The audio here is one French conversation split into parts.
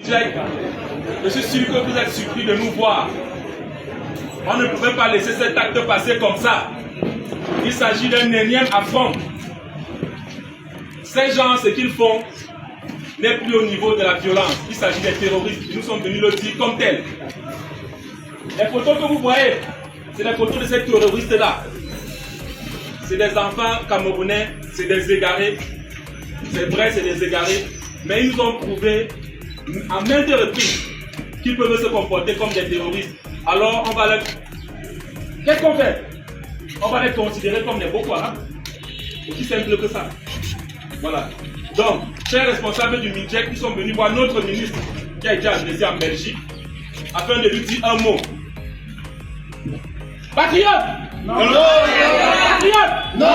Je suis sûr que vous êtes surpris de nous voir. On ne pouvait pas laisser cet acte passer comme ça. Il s'agit d'un énième affront. Ces gens, ce qu'ils font n'est plus au niveau de la violence. Il s'agit des terroristes. Nous sommes venus le dire comme tel. Les photos que vous voyez, c'est les photos de ces terroristes-là. C'est des enfants camerounais, c'est des égarés. C'est vrai, c'est des égarés. Mais ils nous ont prouvé à maintes reprises qu'ils peuvent se comporter comme des terroristes. Alors on va les... Qu'est-ce qu'on fait? On va les considérer comme des Boko Haram. Aussi simple que ça. Voilà. Donc, chers responsables du MINJEC, ils sont venus voir notre ministre qui a été adressé en Belgique afin de lui dire un mot. Patriote! Non! Patriote! Non!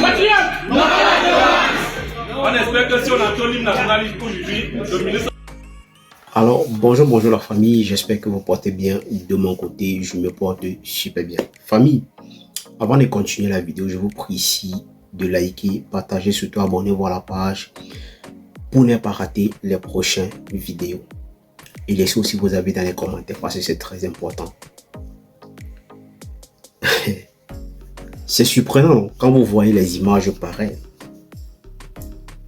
Patriote! Non! On espère que si on entend l'hymne national aujourd'hui, le ministre... Alors, bonjour la famille, j'espère que vous portez bien. De mon côté, je me porte super bien. Famille, avant de continuer la vidéo, je vous prie ici de liker, partager, surtout abonnez-vous à la page pour ne pas rater les prochaines vidéos. Et laissez aussi vos avis dans les commentaires parce que c'est très important. C'est surprenant quand vous voyez les images pareilles.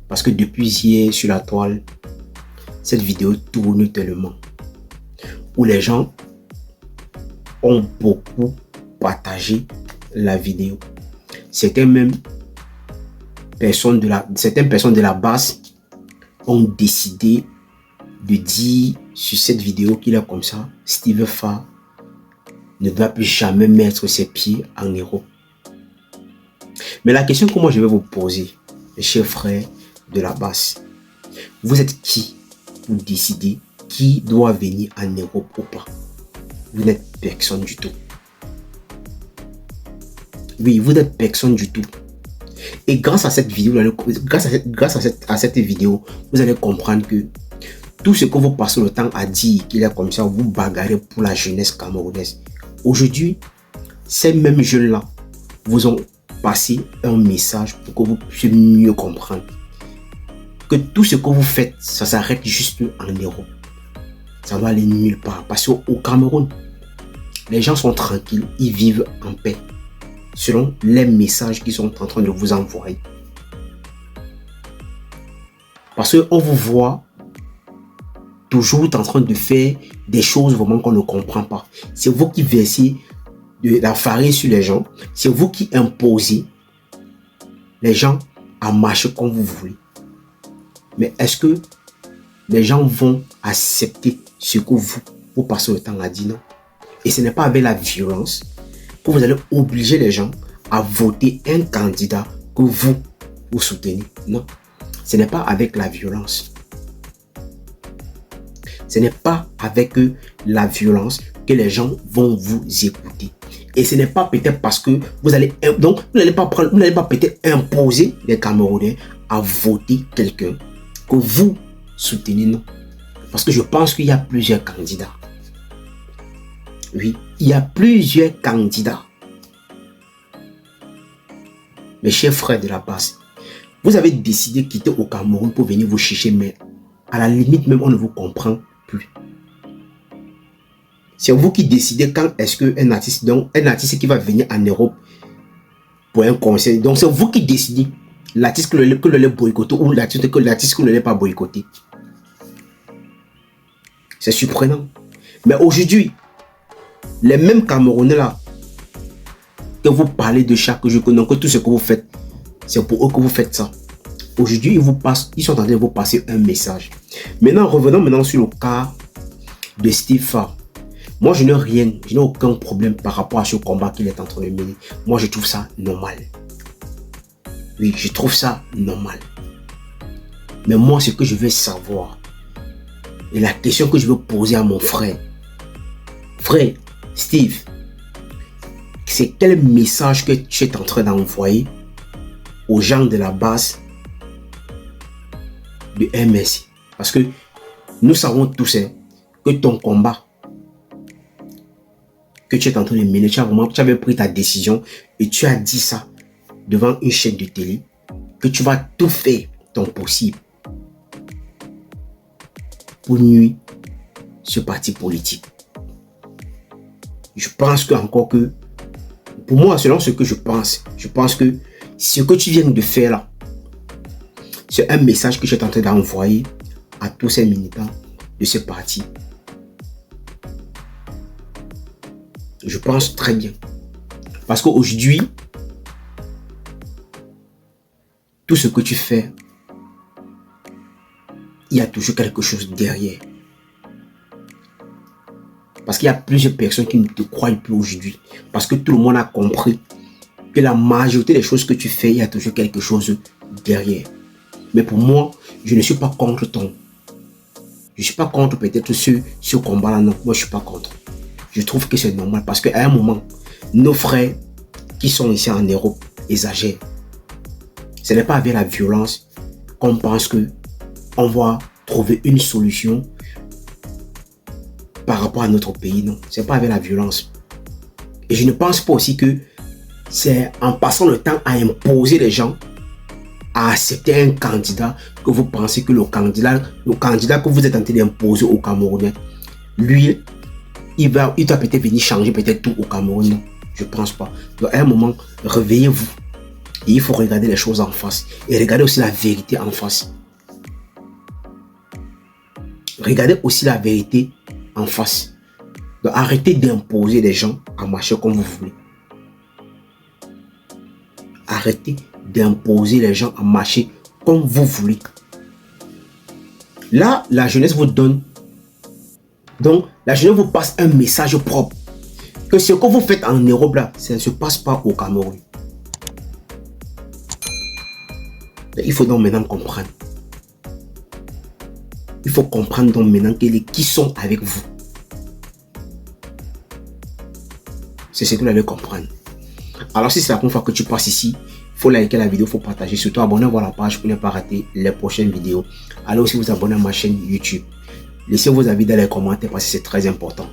Parce que depuis hier sur la toile, cette vidéo tourne tellement. Où les gens ont beaucoup partagé la vidéo. Certaines personnes de la base ont décidé de dire sur cette vidéo qu'il est comme ça. Steve Farr ne doit plus jamais mettre ses pieds en Europe. Mais la question que moi je vais vous poser, mes chers frères de la base, vous êtes qui pour décider qui doit venir en Europe ou pas? Vous n'êtes personne du tout. Oui, vous n'êtes personne du tout. Et grâce à cette vidéo, à cette vidéo, vous allez comprendre que tout ce que vous passez le temps à dire qu'il est comme ça, vous bagarrez pour la jeunesse camerounaise. Aujourd'hui, ces mêmes jeunes-là vous ont passé un message pour que vous puissiez mieux comprendre que tout ce que vous faites, ça s'arrête juste en Europe. Ça doit aller nulle part. Parce qu'au Cameroun, les gens sont tranquilles, ils vivent en paix. Selon les messages qu'ils sont en train de vous envoyer. Parce qu'on vous voit toujours en train de faire des choses vraiment qu'on ne comprend pas. C'est vous qui versez de la farine sur les gens. C'est vous qui imposez les gens à marcher comme vous voulez. Mais est-ce que les gens vont accepter ce que vous passez le temps à dire? Non. Et ce n'est pas avec la violence que vous allez obliger les gens à voter un candidat que vous soutenez. Non. Ce n'est pas avec la violence. Ce n'est pas avec la violence que les gens vont vous écouter. Et ce n'est pas peut-être parce que vous allez... Donc, vous n'allez pas peut-être imposer les Camerounais à voter quelqu'un que vous soutenez, non. Parce que je pense qu'il y a plusieurs candidats. Oui, il y a plusieurs candidats. Mes chers frères de la base, vous avez décidé de quitter au Cameroun pour venir vous chercher, mais à la limite même, on ne vous comprend plus. C'est vous qui décidez quand est-ce qu'un artiste, donc un artiste qui va venir en Europe pour un concert, donc c'est vous qui décidez l'artiste que vous allez boycotter ou l'artiste que vous n'allez pas boycotter. C'est surprenant. Mais aujourd'hui, les mêmes Camerounais là, que vous parlez de chaque jour, que tout ce que vous faites, c'est pour eux que vous faites ça. Aujourd'hui, ils sont en train de vous passer un message. Maintenant, revenons sur le cas de Steve Farr. Moi, je n'ai aucun problème par rapport à ce combat qu'il est en train de mener. Moi, je trouve ça normal. Oui, je trouve ça normal. Mais moi, ce que je veux savoir, et la question que je veux poser à mon frère, Steve, c'est quel message que tu es en train d'envoyer aux gens de la base de MSI? Parce que nous savons tous que ton combat que tu es en train de mener, tu avais pris ta décision et tu as dit ça devant une chaîne de télé, que tu vas tout faire ton possible pour nuire ce parti politique. Je pense que encore que, pour moi, selon ce que je pense que ce que tu viens de faire là, c'est un message que je suis tenté d'envoyer à tous ces militants de ce parti. Je pense très bien. Parce qu'aujourd'hui, tout ce que tu fais, il y a toujours quelque chose derrière. Parce qu'il y a plusieurs personnes qui ne te croient plus aujourd'hui. Parce que tout le monde a compris que la majorité des choses que tu fais, il y a toujours quelque chose derrière. Mais pour moi, je ne suis pas contre ton. Je ne suis pas contre peut-être ce combat-là. Non, moi je ne suis pas contre. Je trouve que c'est normal parce qu'à un moment, nos frères qui sont ici en Europe exagèrent. Ce n'est pas avec la violence qu'on pense qu'on va trouver une solution par rapport à notre pays. Non, ce n'est pas avec la violence. Et je ne pense pas aussi que c'est en passant le temps à imposer les gens à accepter un candidat que vous pensez que le candidat que vous êtes en train d'imposer au Camerounais, lui, il doit peut-être venir changer peut-être tout au Cameroun. Non, je ne pense pas. Donc à un moment, réveillez-vous. Et il faut regarder les choses en face. Et regardez aussi la vérité en face. Regardez aussi la vérité en face. Donc arrêtez d'imposer les gens à marcher comme vous voulez. Arrêtez d'imposer les gens à marcher comme vous voulez. Là, la jeunesse vous donne. Donc, la jeunesse vous passe un message propre. Que ce que vous faites en Europe, là, ça ne se passe pas au Cameroun. Il faut donc maintenant comprendre. Il faut comprendre donc maintenant qui sont avec vous. C'est ce que vous allez comprendre. Alors si c'est la première fois que tu passes ici, il faut liker la vidéo, il faut partager. Surtout abonnez-vous à la page pour ne pas rater les prochaines vidéos. Allez aussi vous abonner à ma chaîne YouTube. Laissez vos avis dans les commentaires parce que c'est très important.